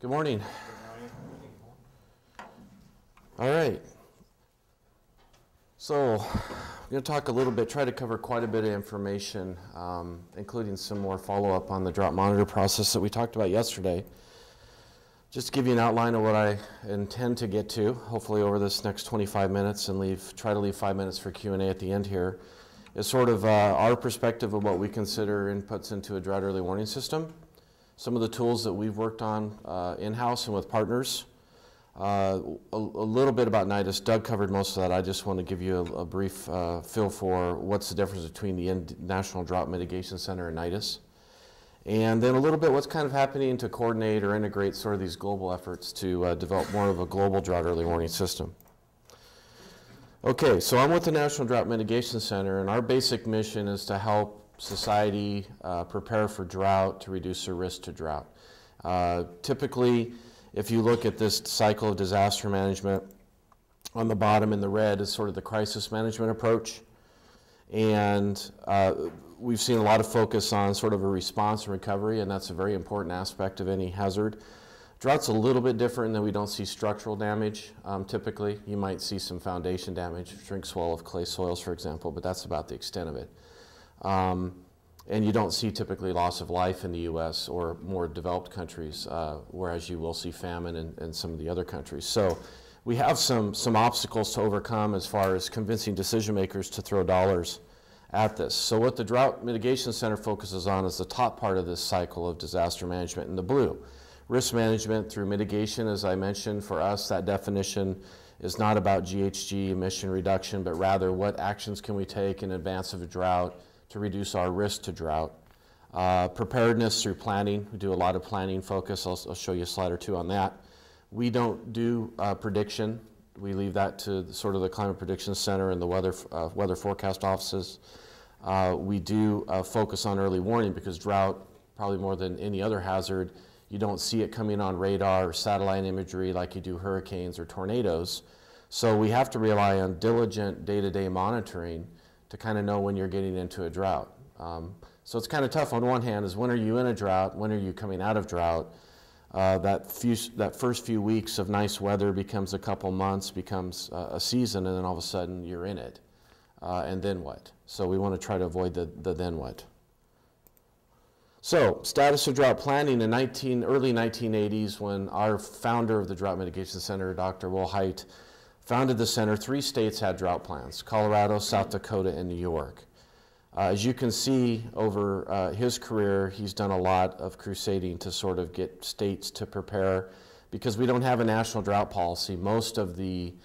Good morning. All right. So I'm going to talk a little bit, try to cover quite a bit of information, including some more follow-up on the Drought Monitor process that we talked about yesterday. Just to give you an outline of what I intend to get to, hopefully over this next 25 minutes, and try to leave 5 minutes for Q&A at the end here, is sort of our perspective of what we consider inputs into a drought early warning system, some of the tools that we've worked on in-house and with partners, a little bit about NIDIS. Doug covered most of that. I just want to give you a brief feel for what's the difference between the National Drought Mitigation Center and NIDIS. And then a little bit what's kind of happening to coordinate or integrate sort of these global efforts to develop more of a global drought early warning system. Okay, so I'm with the National Drought Mitigation Center, and our basic mission is to help society prepare for drought, to reduce the risk to drought. Typically, if you look at this cycle of disaster management, on the bottom in the red is sort of the crisis management approach. And we've seen a lot of focus on sort of a response and recovery, and that's a very important aspect of any hazard. Drought's a little bit different in that we don't see structural damage. Typically, you might see some foundation damage, shrink swell of clay soils, for example, but that's about the extent of it. And you don't see typically loss of life in the U.S. or more developed countries, whereas you will see famine in some of the other countries. So we have some obstacles to overcome as far as convincing decision makers to throw dollars at this. So what the Drought Mitigation Center focuses on is the top part of this cycle of disaster management in the blue. Risk management through mitigation, as I mentioned, for us, that definition is not about GHG emission reduction, but rather what actions can we take in advance of a drought to reduce our risk to drought. Preparedness through planning. We do a lot of planning focus. I'll show you a slide or two on that. We don't do prediction. We leave that to sort of the Climate Prediction Center and the weather forecast offices. We do focus on early warning because drought, probably more than any other hazard, you don't see it coming on radar or satellite imagery like you do hurricanes or tornadoes. So we have to rely on diligent day-to-day monitoring to kind of know when you're getting into a drought. So it's kind of tough on one hand is when are you in a drought, when are you coming out of drought? That first few weeks of nice weather becomes a couple months, becomes a season, and then all of a sudden you're in it. And then what? So we want to try to avoid the then what. So status of drought planning in early 1980s, when our founder of the Drought Mitigation Center, Dr. Will Hite, founded the center, 3 states had drought plans: Colorado, South Dakota, and New York. As you can see over his career, he's done a lot of crusading to sort of get states to prepare, because we don't have a national drought policy. Most of the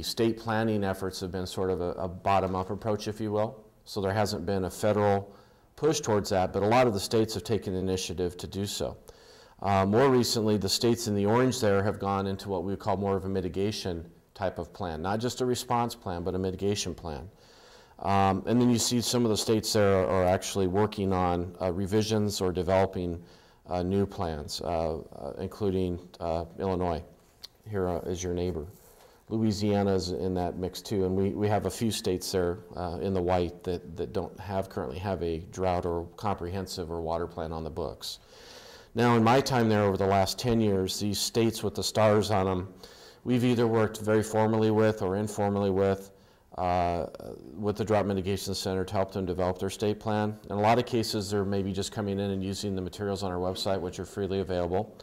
state planning efforts have been sort of a bottom-up approach, if you will. So there hasn't been a federal push towards that, but a lot of the states have taken initiative to do so. More recently, the states in the orange there have gone into what we would call more of a mitigation type of plan, not just a response plan, but a mitigation plan. And then you see some of the states there are actually working on revisions or developing new plans, including Illinois, here is your neighbor. Louisiana is in that mix too, and we have a few states there in the white that don't currently have a drought or comprehensive or water plan on the books. Now in my time there over the last 10 years, these states with the stars on them, we've either worked very formally with or informally with the Drought Mitigation Center to help them develop their state plan. In a lot of cases, they're maybe just coming in and using the materials on our website, which are freely available.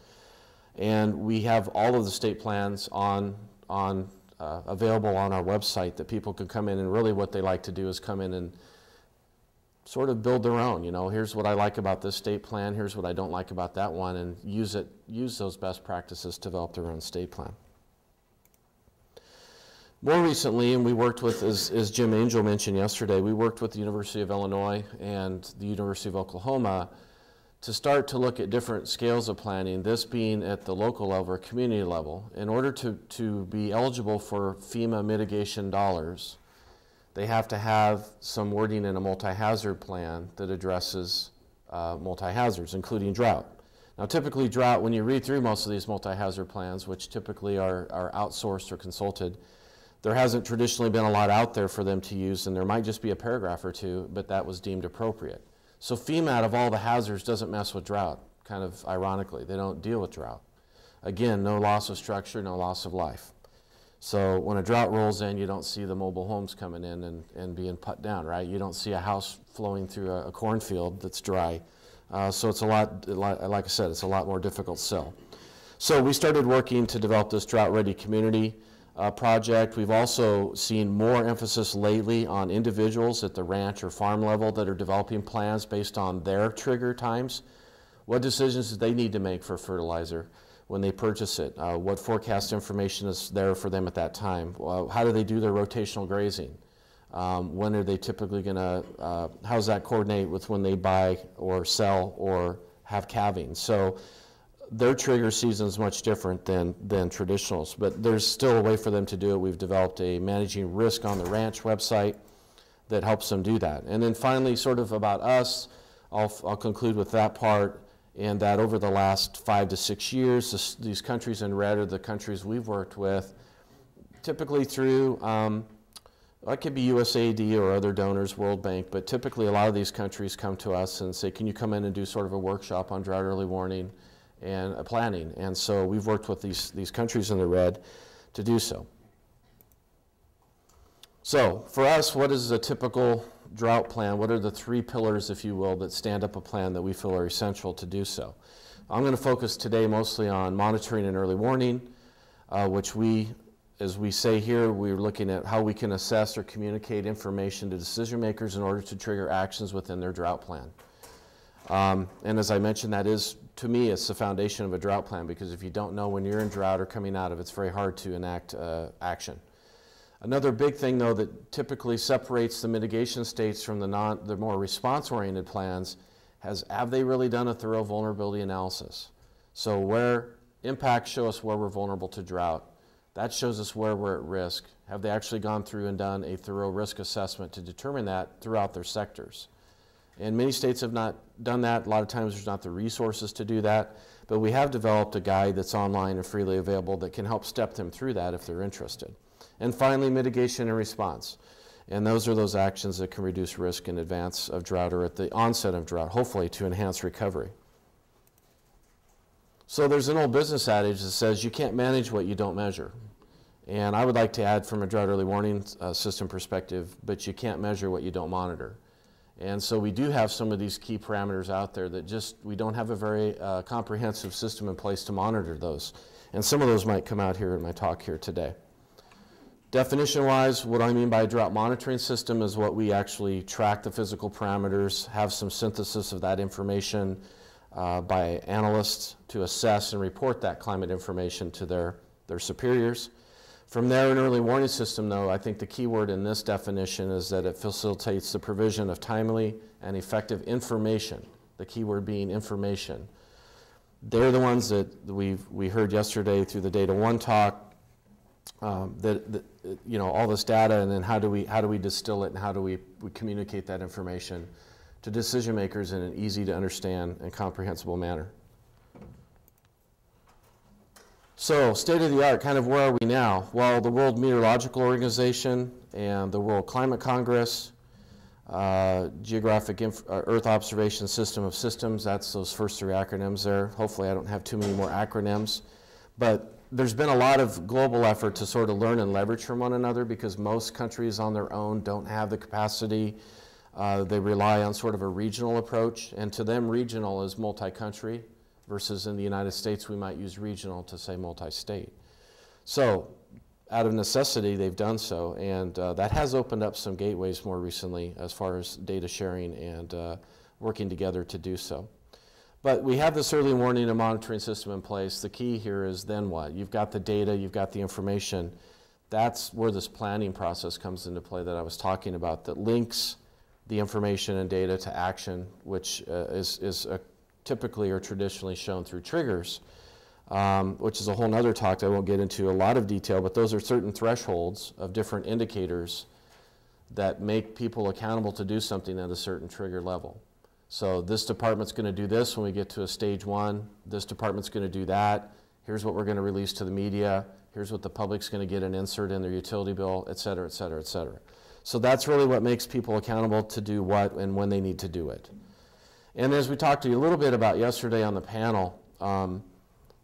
And we have all of the state plans available on our website that people can come in, and really what they like to do is come in and sort of build their own. You know, here's what I like about this state plan, here's what I don't like about that one, and use those best practices to develop their own state plan. More recently, and we worked with, as Jim Angel mentioned yesterday, we worked with the University of Illinois and the University of Oklahoma to start to look at different scales of planning, this being at the local level or community level. In order to be eligible for FEMA mitigation dollars, they have to have some wording in a multi-hazard plan that addresses multi-hazards, including drought. Now typically drought, when you read through most of these multi-hazard plans, which typically are outsourced or consulted, there hasn't traditionally been a lot out there for them to use, and there might just be a paragraph or two, but that was deemed appropriate. So FEMA, out of all the hazards, doesn't mess with drought, kind of ironically. They don't deal with drought. Again, no loss of structure, no loss of life. So when a drought rolls in, you don't see the mobile homes coming in and being put down, right? You don't see a house flowing through a cornfield that's dry. So it's a lot, like I said, it's a lot more difficult sell. So we started working to develop this drought-ready community project. We've also seen more emphasis lately on individuals at the ranch or farm level that are developing plans based on their trigger times. What decisions do they need to make for fertilizer when they purchase it? What forecast information is there for them at that time? How do they do their rotational grazing? When are they typically going to, how does that coordinate with when they buy or sell or have calving? So their trigger season is much different than traditionals, but there's still a way for them to do it. We've developed a managing risk on the ranch website that helps them do that. And then finally, sort of about us, I'll conclude with that part, and that over the last 5 to 6 years, these countries in red are the countries we've worked with, typically through, it could be USAID or other donors, World Bank, but typically a lot of these countries come to us and say, can you come in and do sort of a workshop on drought early warning and planning? And so we've worked with these countries in the red to do so. So for us, what is a typical drought plan? What are the 3 pillars, if you will, that stand up a plan that we feel are essential to do so? I'm going to focus today mostly on monitoring and early warning, which as we say here, we're looking at how we can assess or communicate information to decision makers in order to trigger actions within their drought plan. And as I mentioned, that is, to me, it's the foundation of a drought plan, because if you don't know when you're in drought or coming out of it, it's very hard to enact action. Another big thing, though, that typically separates the mitigation states from the more response-oriented plans have they really done a thorough vulnerability analysis? So where impacts show us where we're vulnerable to drought, that shows us where we're at risk. Have they actually gone through and done a thorough risk assessment to determine that throughout their sectors? And many states have not done that. A lot of times there's not the resources to do that, but we have developed a guide that's online and freely available that can help step them through that if they're interested. And finally, mitigation and response. And those are those actions that can reduce risk in advance of drought or at the onset of drought, hopefully to enhance recovery. So there's an old business adage that says you can't manage what you don't measure. And I would like to add from a drought early warning system perspective, but you can't measure what you don't monitor. And so we do have some of these key parameters out there that we don't have a very comprehensive system in place to monitor those. And some of those might come out here in my talk here today. Definition-wise, what I mean by a drought monitoring system is what we actually track the physical parameters, have some synthesis of that information by analysts to assess and report that climate information to their superiors. From there, an early warning system, though, I think the key word in this definition is that it facilitates the provision of timely and effective information, the key word being information. They're the ones that we heard yesterday through the Data 1 talk, you know, all this data, and then how do we distill it, and how do we communicate that information to decision makers in an easy to understand and comprehensible manner. So state of the art, kind of where are we now? Well, the World Meteorological Organization and the World Climate Congress, Geographic Earth Observation System of Systems, that's those first 3 acronyms there. Hopefully I don't have too many more acronyms, but there's been a lot of global effort to sort of learn and leverage from one another, because most countries on their own don't have the capacity. They rely on sort of a regional approach, and to them regional is multi-country, versus in the United States we might use regional to say multi-state. So out of necessity they've done so, and that has opened up some gateways more recently as far as data sharing and working together to do so. But we have this early warning and monitoring system in place. The key here is then what? You've got the data, you've got the information. That's where this planning process comes into play that I was talking about, that links the information and data to action, which is typically or traditionally shown through triggers, which is a whole nother talk. I won't get into a lot of detail, but those are certain thresholds of different indicators that make people accountable to do something at a certain trigger level. So this department's going to do this when we get to a stage 1. This department's going to do that. Here's what we're going to release to the media. Here's what the public's going to get an insert in their utility bill, et cetera, et cetera, et cetera. So that's really what makes people accountable to do what and when they need to do it. And as we talked to you a little bit about yesterday on the panel,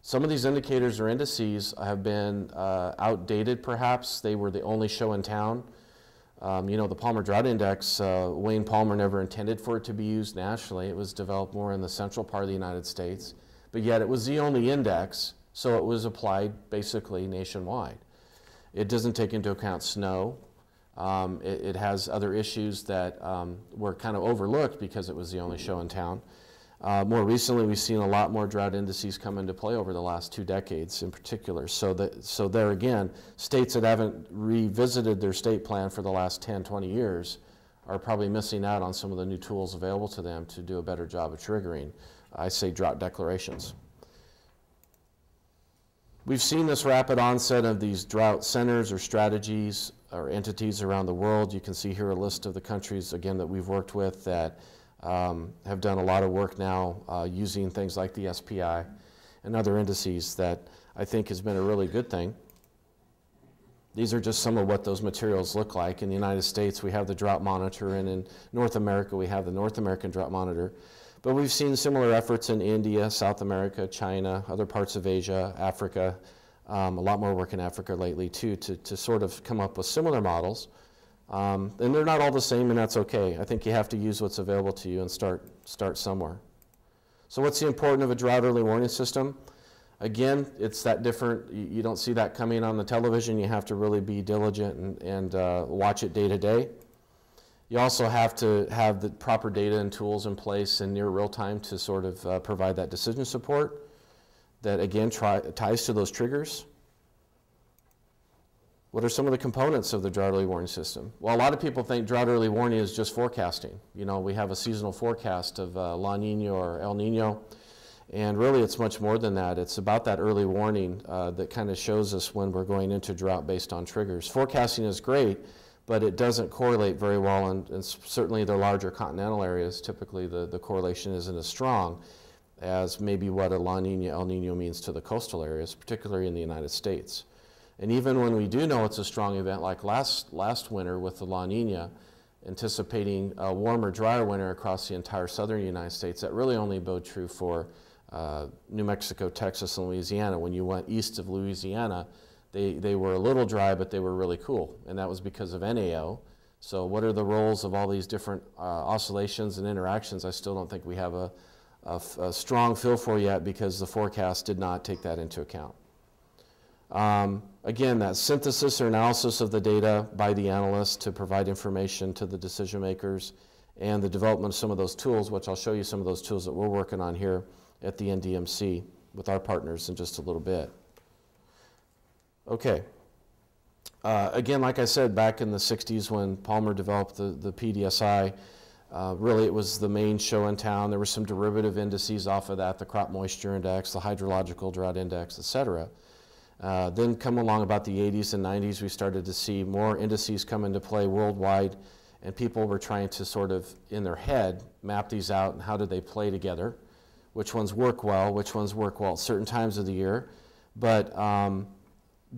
Some of these indicators or indices have been outdated perhaps. They were the only show in town. You know, the Palmer Drought Index, Wayne Palmer never intended for it to be used nationally. It was developed more in the central part of the United States, but yet it was the only index, so it was applied basically nationwide. It doesn't take into account snow. It has other issues that were kind of overlooked because it was the only show in town. More recently, we've seen a lot more drought indices come into play over the last 2 decades in particular. So there again, states that haven't revisited their state plan for the last 10, 20 years are probably missing out on some of the new tools available to them to do a better job of triggering, I say, drought declarations. We've seen this rapid onset of these drought centers or strategies or entities around the world. You can see here a list of the countries, again, that we've worked with that have done a lot of work now using things like the SPI and other indices that I think has been a really good thing. These are just some of what those materials look like. In the United States, we have the Drought Monitor, and in North America, we have the North American Drought Monitor. But we've seen similar efforts in India, South America, China, other parts of Asia, Africa, a lot more work in Africa lately too, to sort of come up with similar models. And they're not all the same, and that's okay. I think you have to use what's available to you and start somewhere. So what's the importance of a drought early warning system? Again, it's that different. You don't see that coming on the television. You have to really be diligent and watch it day to day. You also have to have the proper data and tools in place in near real time to sort of provide that decision support that, again, ties to those triggers. What are some of the components of the drought early warning system? Well, a lot of people think drought early warning is just forecasting. You know, we have a seasonal forecast of La Nina or El Nino, and really it's much more than that. It's about that early warning that kind of shows us when we're going into drought based on triggers. Forecasting is great, but it doesn't correlate very well, and certainly the larger continental areas, typically the correlation isn't as strong as maybe what a La Nina, El Nino means to the coastal areas, particularly in the United States. And even when we do know it's a strong event, like last winter with the La Nina, anticipating a warmer, drier winter across the entire southern United States, that really only bode true for New Mexico, Texas, and Louisiana. When you went east of Louisiana, they were a little dry, but they were really cool, and that was because of NAO. So what are the roles of all these different oscillations and interactions? I still don't think we have a strong feel for yet, because the forecast did not take that into account. Again, that synthesis or analysis of the data by the analysts to provide information to the decision makers, and the development of some of those tools, which I'll show you some of those tools that we're working on here at the NDMC with our partners in just a little bit. Okay. Again, like I said, back in the 60s when Palmer developed the PDSI, really it was the main show in town. There were some derivative indices off of that, the crop moisture index, the hydrological drought index, et cetera. Then come along about the 80s and 90s, we started to see more indices come into play worldwide, and people were trying to sort of, in their head, map these out and how do they play together, which ones work well at certain times of the year, but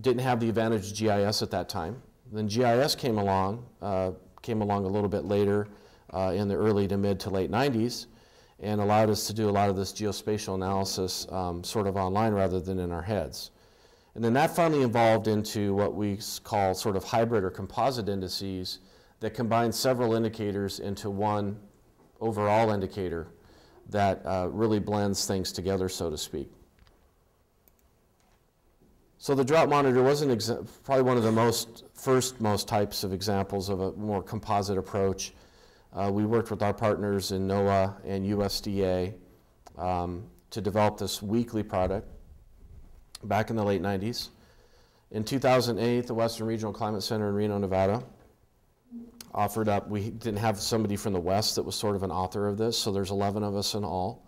didn't have the advantage of GIS at that time. Then GIS came along a little bit later in the early to mid to late 90s, and allowed us to do a lot of this geospatial analysis sort of online rather than in our heads. And then that finally evolved into what we call sort of hybrid or composite indices that combine several indicators into one overall indicator that really blends things together, so to speak. So the Drought Monitor was probably one of the most types of examples of a more composite approach. We worked with our partners in NOAA and USDA to develop this weekly product back in the late 90s. In 2008, the Western Regional Climate Center in Reno, Nevada offered up, we didn't have somebody from the West that was sort of an author of this, so there's 11 of us in all.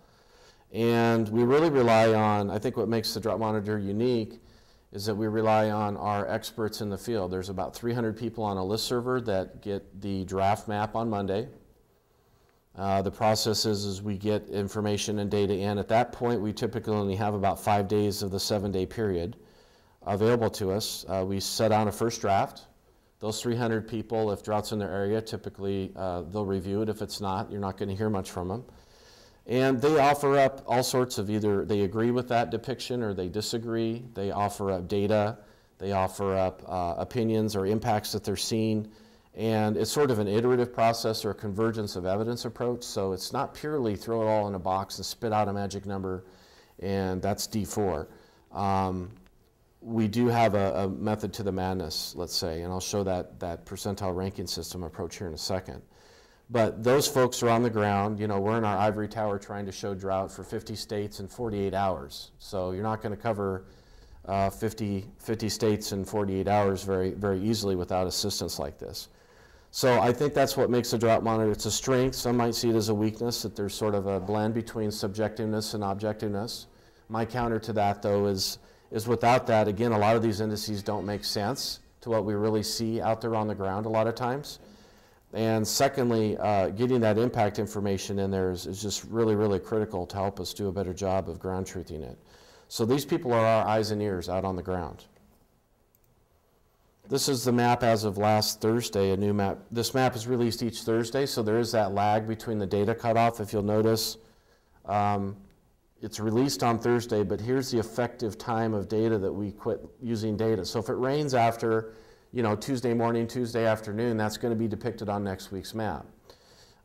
And we really rely on, I think what makes the Drought Monitor unique is that we rely on our experts in the field. There's about 300 people on a listserv that get the draft map on Monday. The process is we get information and data in. At that point, we typically only have about 5 days of the 7-day period available to us. We set on a first draft. Those 300 people, if drought's in their area, typically they'll review it. If it's not, you're not going to hear much from them. And they offer up all sorts of, either they agree with that depiction or they disagree. They offer up data. They offer up opinions or impacts that they're seeing. And it's sort of an iterative process or a convergence of evidence approach. So it's not purely throw it all in a box and spit out a magic number, and that's D4. We do have a method to the madness, let's say, and I'll show that percentile ranking system approach here in a second. But those folks are on the ground. You know, we're in our ivory tower trying to show drought for 50 states in 48 hours. So you're not going to cover 50 states in 48 hours very, very easily without assistance like this. So I think that's what makes the Drought Monitor. It's a strength. Some might see it as a weakness, that there's sort of a blend between subjectiveness and objectiveness. My counter to that, though, is without that, again, a lot of these indices don't make sense to what we really see out there on the ground a lot of times. And secondly, getting that impact information in there is just really, really critical to help us do a better job of ground truthing it. So these people are our eyes and ears out on the ground. This is the map as of last Thursday, a new map. This map is released each Thursday, so there is that lag between the data cutoff. If you'll notice, it's released on Thursday, but here's the effective time of data that we quit using data. So if it rains after, you know, Tuesday morning, Tuesday afternoon, that's going to be depicted on next week's map.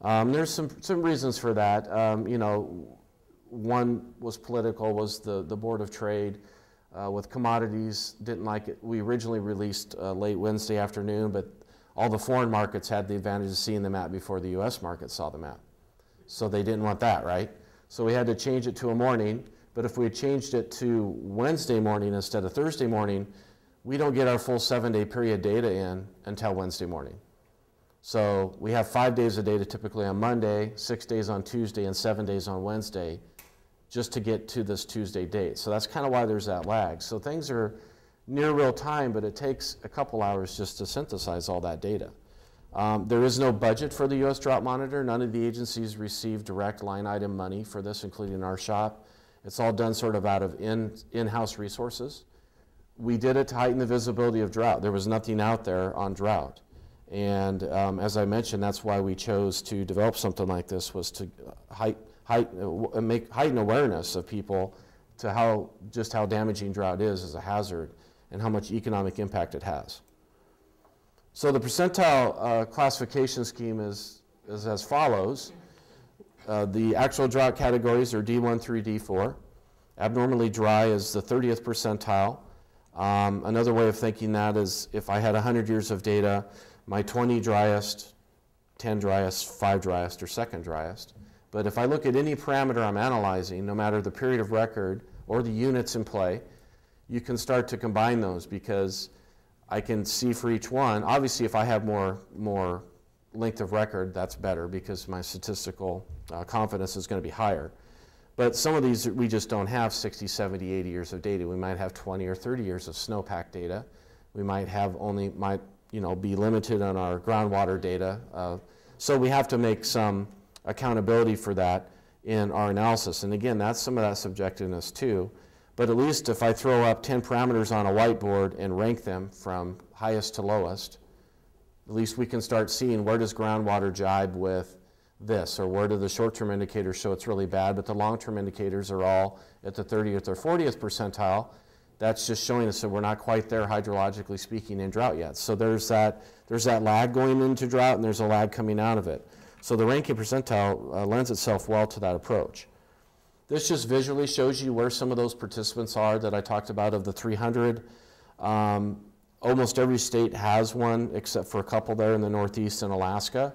There's some reasons for that. You know, one was political, was the Board of Trade with commodities didn't like it. We originally released late Wednesday afternoon, but all the foreign markets had the advantage of seeing the map before the U.S. market saw the map. So they didn't want that, right? So we had to change it to a morning, but if we had changed it to Wednesday morning instead of Thursday morning, we don't get our full 7-day period data in until Wednesday morning. So we have 5 days of data typically on Monday, 6 days on Tuesday, and 7 days on Wednesday just to get to this Tuesday date. So that's kind of why there's that lag. So things are near real time, but it takes a couple hours just to synthesize all that data. There is no budget for the U.S. Drought Monitor. None of the agencies receive direct line item money for this, including our shop. It's all done sort of out of in-house resources. We did it to heighten the visibility of drought. There was nothing out there on drought. And as I mentioned, that's why we chose to develop something like this, was to heighten awareness of people to just how damaging drought is as a hazard and how much economic impact it has. So the percentile classification scheme is as follows. The actual drought categories are D1 through D4. Abnormally dry is the 30th percentile. Another way of thinking that is, if I had 100 years of data, my 20 driest, 10 driest, 5 driest, or second driest. But if I look at any parameter I'm analyzing, no matter the period of record or the units in play, you can start to combine those, because I can see for each one. Obviously, if I have more length of record, that's better, because my statistical confidence is going to be higher. But some of these, we just don't have 60, 70, 80 years of data. We might have 20 or 30 years of snowpack data. We might have be limited on our groundwater data. So we have to make some accountability for that in our analysis. And again, that's some of that subjectiveness too. But at least if I throw up 10 parameters on a whiteboard and rank them from highest to lowest, at least we can start seeing, where does groundwater jibe with this, or where do the short-term indicators show it's really bad, but the long-term indicators are all at the 30th or 40th percentile. That's just showing us that we're not quite there, hydrologically speaking, in drought yet. So there's that lag going into drought, and there's a lag coming out of it. So the ranking percentile lends itself well to that approach. This just visually shows you where some of those participants are that I talked about of the 300. Almost every state has one, except for a couple there in the Northeast and Alaska.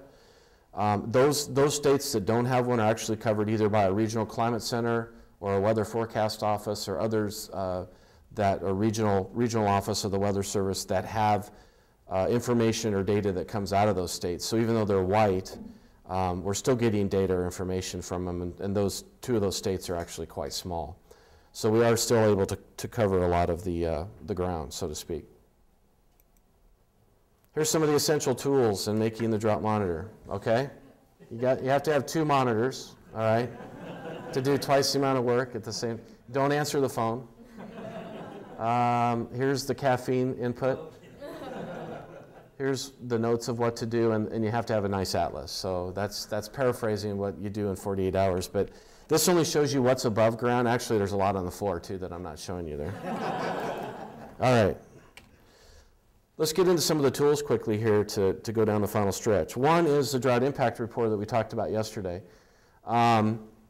Those states that don't have one are actually covered either by a regional climate center or a weather forecast office, or others that are regional office of the Weather Service that have information or data that comes out of those states. So even though they're white, we're still getting data or information from them, and those two of those states are actually quite small. So we are still able to cover a lot of the ground, so to speak. Here's some of the essential tools in making the Drought Monitor, okay? You have to have 2 monitors, all right, to do twice the amount of work at the same. Don't answer the phone. Here's the caffeine input. Here's the notes of what to do, and you have to have a nice atlas. So that's paraphrasing what you do in 48 hours. But This only shows you what's above ground. Actually, there's a lot on the floor, too, that I'm not showing you there. All right. Let's get into some of the tools quickly here to go down the final stretch. One is the Drought Impact Report that we talked about yesterday.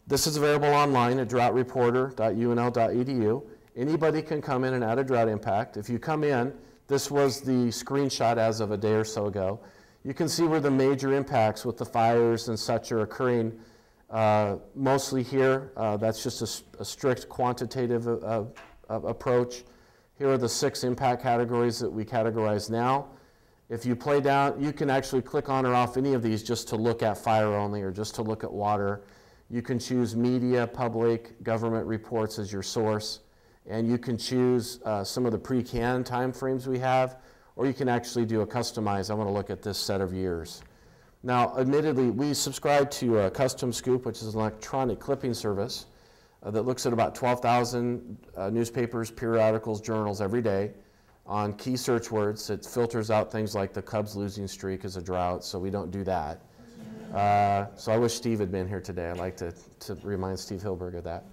This is available online at droughtreporter.unl.edu. Anybody can come in and add a drought impact. If you come in, this was the screenshot as of a day or so ago. You can see where the major impacts with the fires and such are occurring mostly here. That's just a strict quantitative approach. Here are the 6 impact categories that we categorize now. If you play down, you can actually click on or off any of these just to look at fire only or just to look at water. You can choose media, public, government reports as your source. And you can choose some of the pre-canned time frames we have, or you can actually do a customized, I want to look at this set of years. Now, admittedly, we subscribe to Custom Scoop, which is an electronic clipping service that looks at about 12,000 newspapers, periodicals, journals every day on key search words. It filters out things like the Cubs losing streak as a drought, so we don't do that. So I wish Steve had been here today. I'd like to remind Steve Hilberg of that.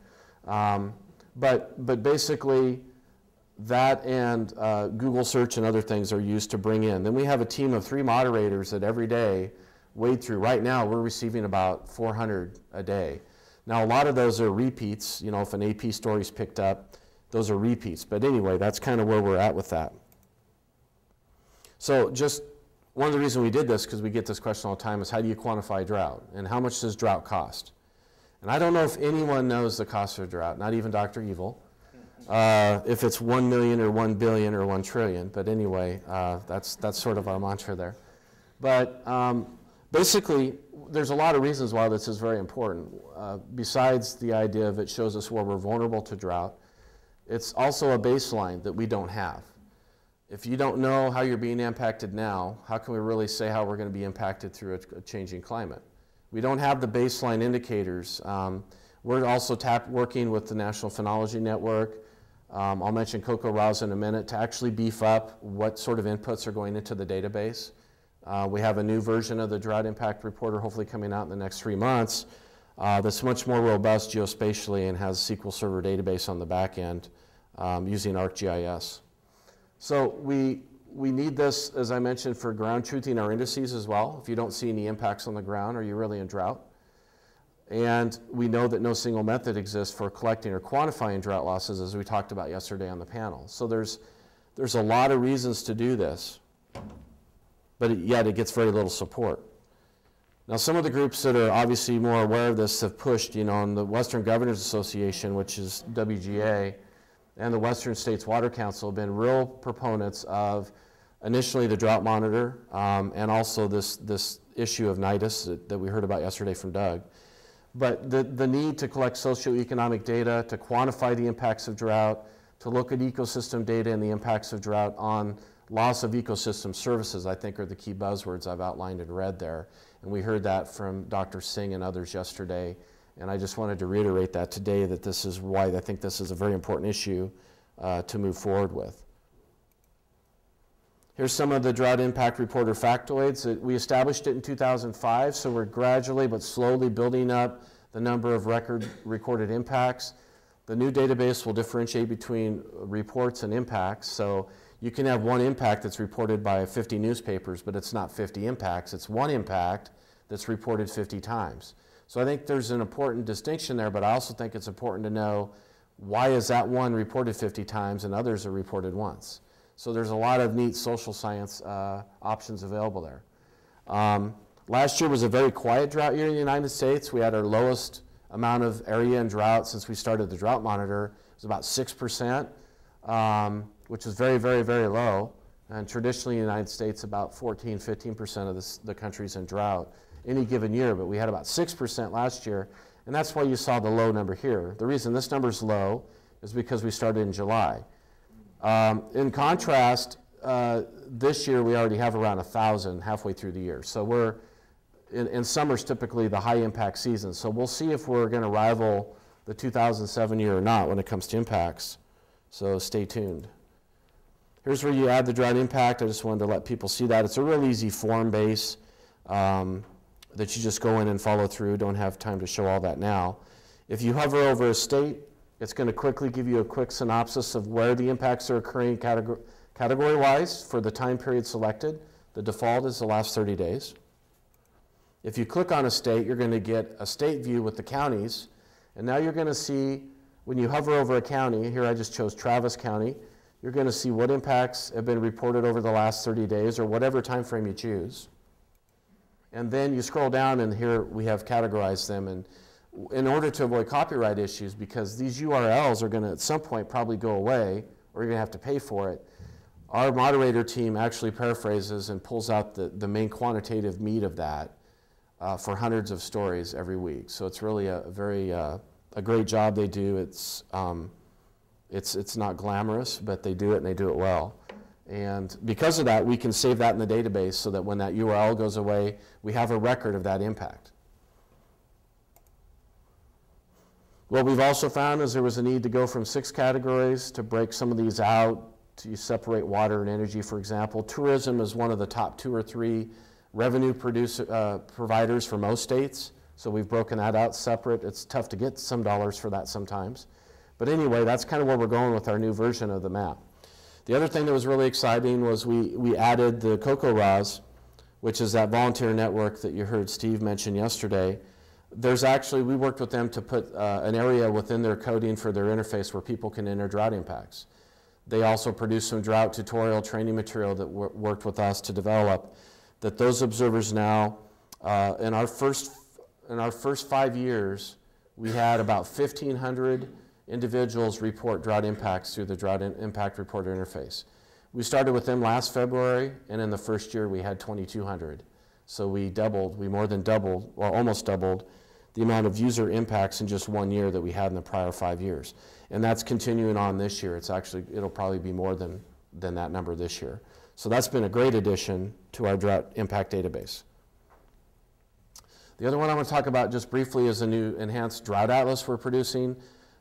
But basically, that and Google search and other things are used to bring in. Then we have a team of 3 moderators that every day wade through. Right now, we're receiving about 400 a day. Now, a lot of those are repeats. You know, if an AP story's picked up, those are repeats. But anyway, that's kind of where we're at with that. So just one of the reasons we did this, because we get this question all the time, is how do you quantify drought? And how much does drought cost? And I don't know if anyone knows the cost of drought, not even Dr. Evil, if it's 1 million or 1 billion or 1 trillion. But anyway, that's sort of our mantra there. But basically, there's a lot of reasons why this is very important. Besides the idea of it shows us where we're vulnerable to drought, it's also a baseline that we don't have. If you don't know how you're being impacted now, how can we really say how we're going to be impacted through a changing climate? We don't have the baseline indicators. We're also working with the National Phenology Network. I'll mention Coco Rouse in a minute to actually beef up what sort of inputs are going into the database. We have a new version of the Drought Impact Reporter hopefully coming out in the next 3 months that's much more robust geospatially and has a SQL Server database on the back end using ArcGIS. So we need this, as I mentioned, for ground truthing our indices as well. If you don't see any impacts on the ground, are you really in drought? And we know that no single method exists for collecting or quantifying drought losses, as we talked about yesterday on the panel. So there's a lot of reasons to do this, but yet it gets very little support. Now, some of the groups that are obviously more aware of this have pushed, you know, in the Western Governors Association, which is WGA, and the Western States Water Council have been real proponents of initially the Drought Monitor and also this issue of NIDIS that we heard about yesterday from Doug. But the need to collect socioeconomic data, to quantify the impacts of drought, to look at ecosystem data and the impacts of drought on loss of ecosystem services, I think are the key buzzwords I've outlined in red there. And we heard that from Dr. Singh and others yesterday. And I just wanted to reiterate that today, that this is why I think this is a very important issue to move forward with. Here's some of the Drought Impact Reporter factoids. We established it in 2005, so we're gradually but slowly building up the number of recorded impacts. The new database will differentiate between reports and impacts. So you can have one impact that's reported by 50 newspapers, but it's not 50 impacts. It's one impact that's reported 50 times. So I think there's an important distinction there, but I also think it's important to know why is that one reported 50 times and others are reported once. So there's a lot of neat social science options available there. Last year was a very quiet drought year in the United States. We had our lowest amount of area in drought since we started the Drought Monitor. It was about 6%, which is very, very, very low. And traditionally in the United States, about 14, 15% of the country's in drought any given year, but we had about 6% last year, and that's why you saw the low number here. The reason this number's low is because we started in July. In contrast, this year we already have around 1,000 halfway through the year. So we're, in summer's typically the high impact season, so we'll see if we're going to rival the 2007 year or not when it comes to impacts. So stay tuned. Here's where you add the drought impact. I just wanted to let people see that. It's a real easy form base that you just go in and follow through. Don't have time to show all that now. If you hover over a state, it's going to quickly give you a quick synopsis of where the impacts are occurring category-wise for the time period selected. The default is the last 30 days. If you click on a state, you're going to get a state view with the counties. And now you're going to see, when you hover over a county, here I just chose Travis County, you're going to see what impacts have been reported over the last 30 days or whatever time frame you choose. And then you scroll down, and here we have categorized them. And in order to avoid copyright issues, because these URLs are going to at some point probably go away, or you're going to have to pay for it, our moderator team actually paraphrases and pulls out the main quantitative meat of that for hundreds of stories every week. So it's really a great job they do. It's not glamorous, but they do it, and they do it well. And because of that, we can save that in the database so that when that URL goes away, we have a record of that impact. What we've also found is there was a need to go from 6 categories to break some of these out, to separate water and energy, for example. Tourism is one of the top 2 or 3 revenue providers for most states, so we've broken that out separate. It's tough to get some dollars for that sometimes. But anyway, that's kind of where we're going with our new version of the map. The other thing that was really exciting was we added the COCO-RAS, which is that volunteer network that you heard Steve mention yesterday. There's actually, we worked with them to put an area within their coding for their interface where people can enter drought impacts. They also produced some drought tutorial training material that worked with us to develop, that those observers now, in our first 5 years, we had about 1,500 individuals report drought impacts through the Drought Impact Reporter interface. We started with them last February, and in the first year we had 2,200. So we more than doubled, or almost doubled, the amount of user impacts in just 1 year that we had in the prior 5 years. And that's continuing on this year. It'll probably be more than that number this year. So that's been a great addition to our drought impact database. The other one I want to talk about just briefly is a new enhanced drought atlas we're producing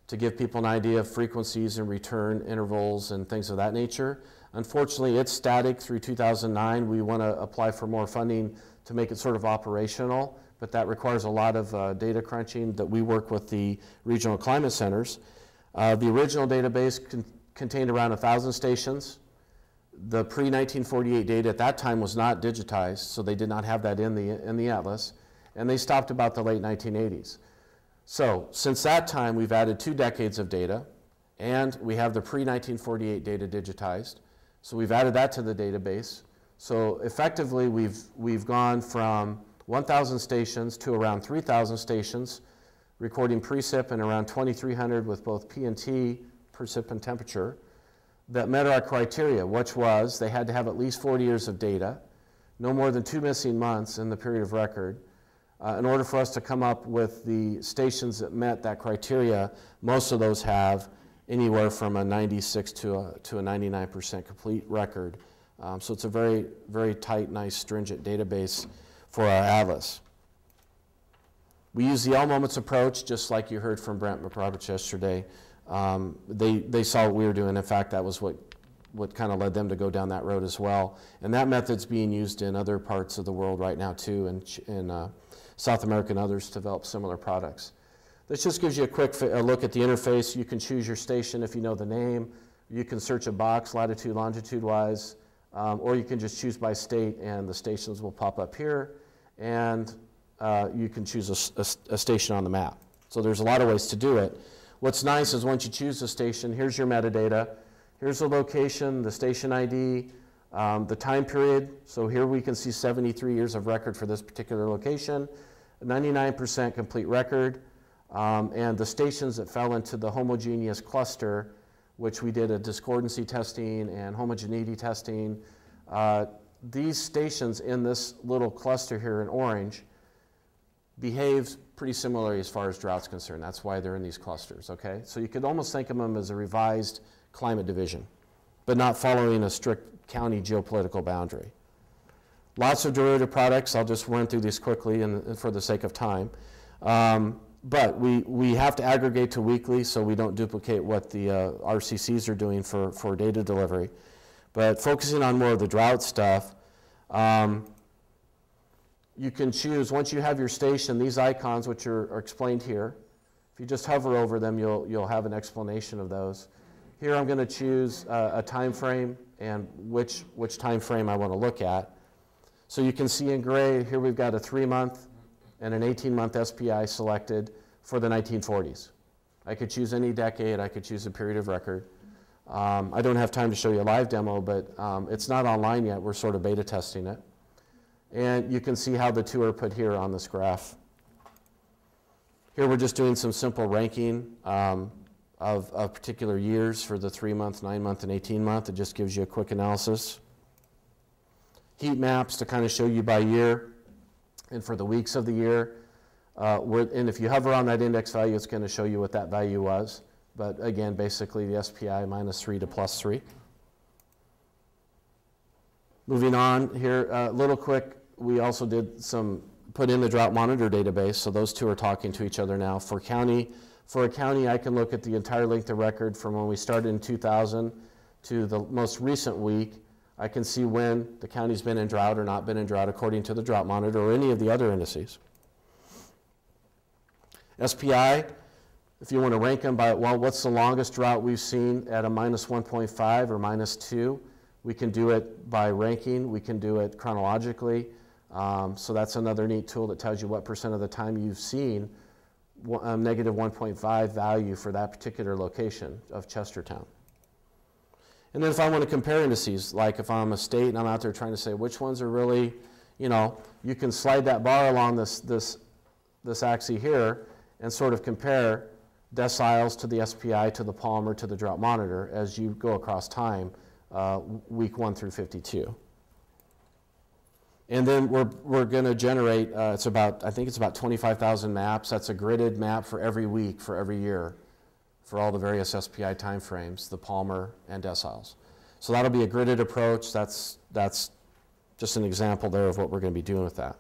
to give people an idea of frequencies and return intervals and things of that nature. Unfortunately, it's static through 2009. We want to apply for more funding to make it sort of operational, but that requires a lot of data crunching that we work with the regional climate centers. The original database contained around 1,000 stations. The pre-1948 data at that time was not digitized, so they did not have that in the atlas, and they stopped about the late 1980s. So since that time, we've added 2 decades of data, and we have the pre-1948 data digitized. So we've added that to the database. So effectively, we've gone from 1,000 stations to around 3,000 stations, recording precip and around 2,300 with both P&T, precip and temperature, that met our criteria, which was they had to have at least 40 years of data, no more than 2 missing months in the period of record. In order for us to come up with the stations that met that criteria, most of those have anywhere from a 96 to a 99% complete record. So it's a very, very tight, nice, stringent database for our atlas. We use the L-moments approach, just like you heard from Brent McRoberts yesterday. They saw what we were doing. In fact, that was what kind of led them to go down that road as well. And that method's being used in other parts of the world right now too, in South America and others to develop similar products. This just gives you a quick look at the interface. You can choose your station if you know the name. You can search a box latitude, longitude-wise, or you can just choose by state, and the stations will pop up here, and you can choose a station on the map. So there's a lot of ways to do it. What's nice is once you choose a station, here's your metadata. Here's the location, the station ID, the time period. So here we can see 73 years of record for this particular location, 99% complete record, and the stations that fell into the homogeneous cluster, which we did a discordancy testing and homogeneity testing. These stations in this little cluster here in orange behaved pretty similarly as far as drought's concerned. That's why they're in these clusters, okay? So you could almost think of them as a revised climate division, but not following a strict county geopolitical boundary. Lots of derivative products. I'll just run through these quickly and for the sake of time. But we have to aggregate to weekly so we don't duplicate what the RCCs are doing for data delivery. But focusing on more of the drought stuff, you can choose, once you have your station, these icons, which are explained here. If If you just hover over them, you'll have an explanation of those. Here I'm going to choose a time frame and which time frame I want to look at. So you can see in gray, here we've got a 3-month and an 18-month SPI selected for the 1940s. I could choose any decade, I could choose a period of record. I don't have time to show you a live demo, but it's not online yet. We're sort of beta testing it. And you can see how the two are put here on this graph. Here we're just doing some simple ranking of particular years for the 3-month, 9-month, and 18-month. It just gives you a quick analysis. Heat maps to kind of show you by year and for the weeks of the year. And if you hover on that index value, it's going to show you what that value was. But again, basically the SPI -3 to +3. Moving on here, little quick, we also did put in the Drought Monitor database, so those two are talking to each other now. For a county, I can look at the entire length of record from when we started in 2000 to the most recent week. I can see when the county's been in drought or not been in drought according to the Drought Monitor or any of the other indices. SPI, if you want to rank them by, well, what's the longest drought we've seen at a -1.5 or -2? We can do it by ranking. We can do it chronologically. So that's another neat tool that tells you what % of the time you've seen a -1.5 value for that particular location of Chestertown. And then if I want to compare indices, like if I'm a state and I'm out there trying to say which ones are really, you can slide that bar along this axis here and sort of compare deciles to the SPI, to the Palmer, to the Drought Monitor as you go across time, week 1 through 52. And then we're going to generate, I think it's about 25,000 maps. That's a gridded map for every week, for every year, for all the various SPI timeframes, the Palmer and deciles. So that'll be a gridded approach. That's just an example there of what we're going to be doing with that.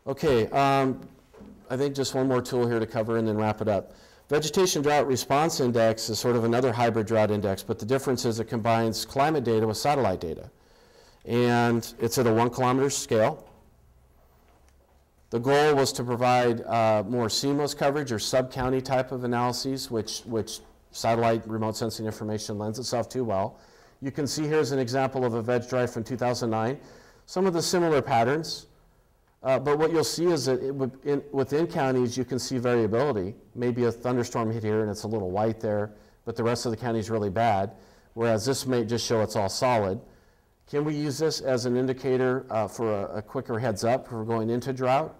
Okay, I think just one more tool here to cover and then wrap it up. Vegetation Drought Response Index is sort of another hybrid drought index, but the difference is it combines climate data with satellite data. And it's at a 1 kilometer scale. The goal was to provide more seamless coverage or sub-county type of analyses, which satellite remote sensing information lends itself to well. You can see here's an example of a veg drive from 2009. Some of the similar patterns, but what you'll see is that within counties you can see variability. Maybe a thunderstorm hit here and it's a little white there, but the rest of the county is really bad, whereas this may just show it's all solid. Can we use this as an indicator for a quicker heads up for going into drought?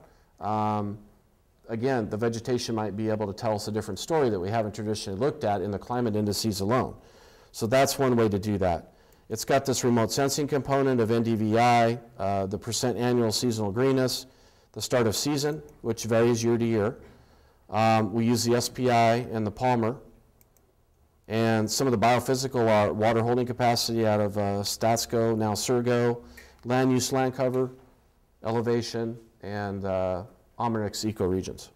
Again, the vegetation might be able to tell us a different story that we haven't traditionally looked at in the climate indices alone. So that's one way to do that. It's got this remote sensing component of NDVI, the % annual seasonal greenness, the start of season, which varies year to year. We use the SPI and the Palmer. And some of the biophysical are water holding capacity out of Statsco, now Surgo, land use, land cover, elevation, and Almanax ecoregions.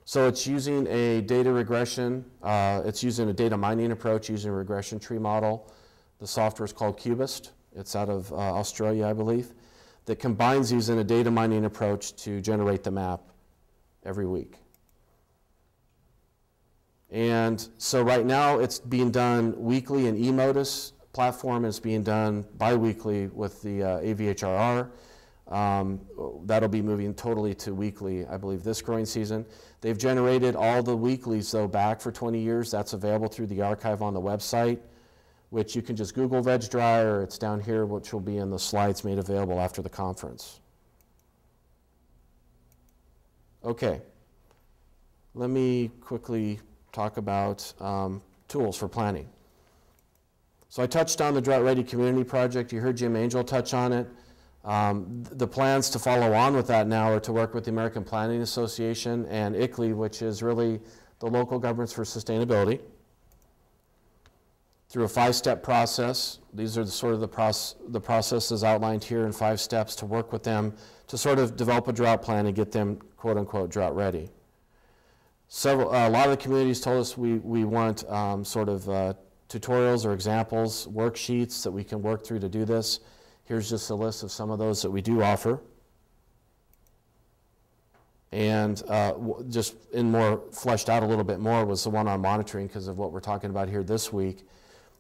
So it's using a data regression, it's using a data mining approach using a regression tree model. The software is called Cubist. It's out of Australia, I believe, that combines these in a data mining approach to generate the map every week. And so right now it's being done weekly in eModus platform. It's being done bi-weekly with the AVHRR. That'll be moving totally to weekly, I believe, this growing season. They've generated all the weeklies, though, back for 20 years. That's available through the archive on the website, which you can just Google Veg Dry, or it's down here, which will be in the slides made available after the conference. Okay. Let me quickly talk about tools for planning. So I touched on the Drought Ready Community Project. You heard Jim Angel touch on it. The plans to follow on with that now are to work with the American Planning Association and ICLEI, which is really the Local Governments for Sustainability, through a 5-step process. These are the processes outlined here in 5 steps to work with them to sort of develop a drought plan and get them, quote unquote, drought ready. A lot of the communities told us we want tutorials or examples, worksheets that we can work through to do this. Here's just a list of some of those that we do offer. And just in more fleshed out a little bit more was the one on monitoring because of what we're talking about here this week.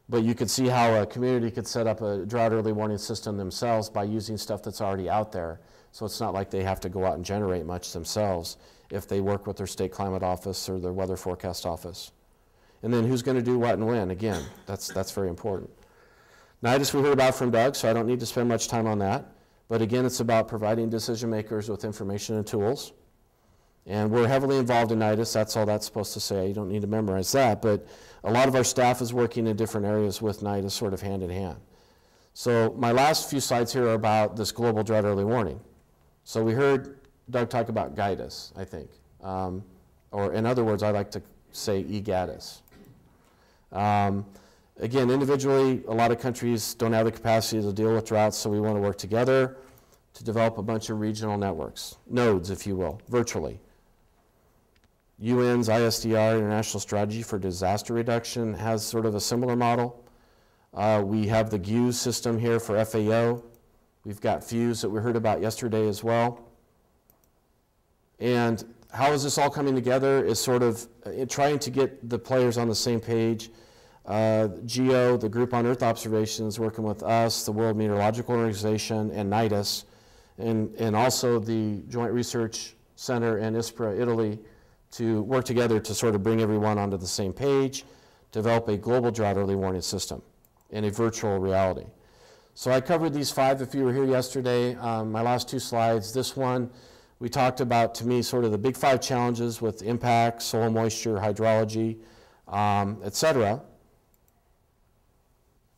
But you could see how a community could set up a drought early warning system themselves by using stuff that's already out there. So it's not like they have to go out and generate much themselves if they work with their state climate office or their weather forecast office. And then who's going to do what and when? Again, that's very important. NIDIS we heard about from Doug, so I don't need to spend much time on that. But again, it's about providing decision makers with information and tools. And we're heavily involved in NIDIS. That's all that's supposed to say. You don't need to memorize that. But a lot of our staff is working in different areas with NIDIS sort of hand in hand. So my last few slides here are about this global drought early warning. So we heard Doug talk about GIDUS, I think. Or in other words, I like to say EGADUS. Again, individually, a lot of countries don't have the capacity to deal with droughts, so we want to work together to develop a bunch of regional networks, nodes, if you will, virtually. UN's ISDR, International Strategy for Disaster Reduction, has sort of a similar model. We have the GUES system here for FAO. We've got FUSE that we heard about yesterday as well. And how is this all coming together is sort of trying to get the players on the same page. GEO, the Group on Earth Observations, working with us, the World Meteorological Organization, and NIDIS, and also the Joint Research Center and ISPRA, Italy, to work together to sort of bring everyone onto the same page, develop a global drought early warning system in a virtual reality. So I covered these 5 if you were here yesterday. My last 2 slides, this one, we talked about, to me, sort of the big 5 challenges with impact, soil moisture, hydrology, etc.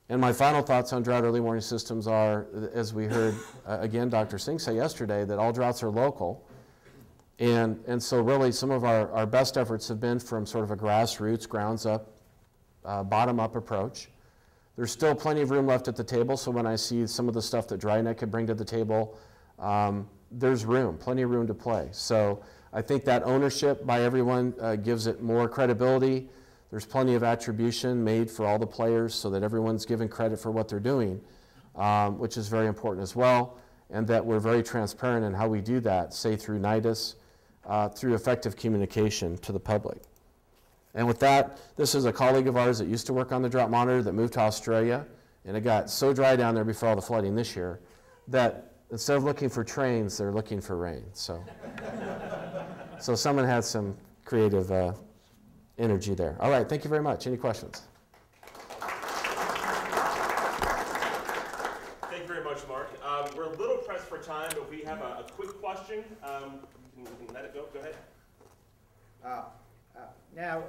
And my final thoughts on drought early warning systems are, as we heard, again, Dr. Singh say yesterday, that all droughts are local. And so really some of our best efforts have been from sort of a grassroots, grounds up, bottom up approach. There's still plenty of room left at the table, so when I see some of the stuff that DryNet could bring to the table, there's room, plenty of room to play. So I think that ownership by everyone gives it more credibility. There's plenty of attribution made for all the players so that everyone's given credit for what they're doing, which is very important as well, and that we're very transparent in how we do that, say through NIDIS, through effective communication to the public. And with that, this is a colleague of ours that used to work on the Drought Monitor that moved to Australia, and it got so dry down there before all the flooding this year that instead of looking for trains, they're looking for rain. So, so someone had some creative energy there. All right, thank you very much. Any questions? Thank you very much, Mark. We're a little pressed for time, but we have a quick question. We can let it go. Go ahead. Now,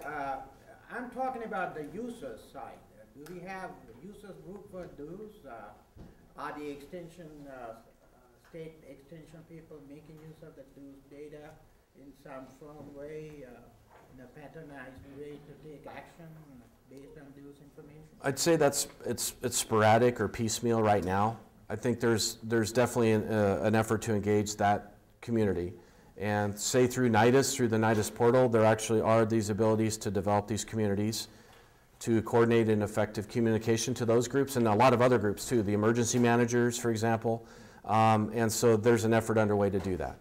I'm talking about the users side. Do we have a users group for those? Are the extension, state extension people making use of the DOOS data in some firm way, in a patternized way to take action based on DOOS information? I'd say it's sporadic or piecemeal right now. I think there's definitely an effort to engage that community. And say through NIDIS, through the NIDIS portal, there actually are these abilities to develop these communities to coordinate an effective communication to those groups and a lot of other groups too, the emergency managers, for example. And so there's an effort underway to do that.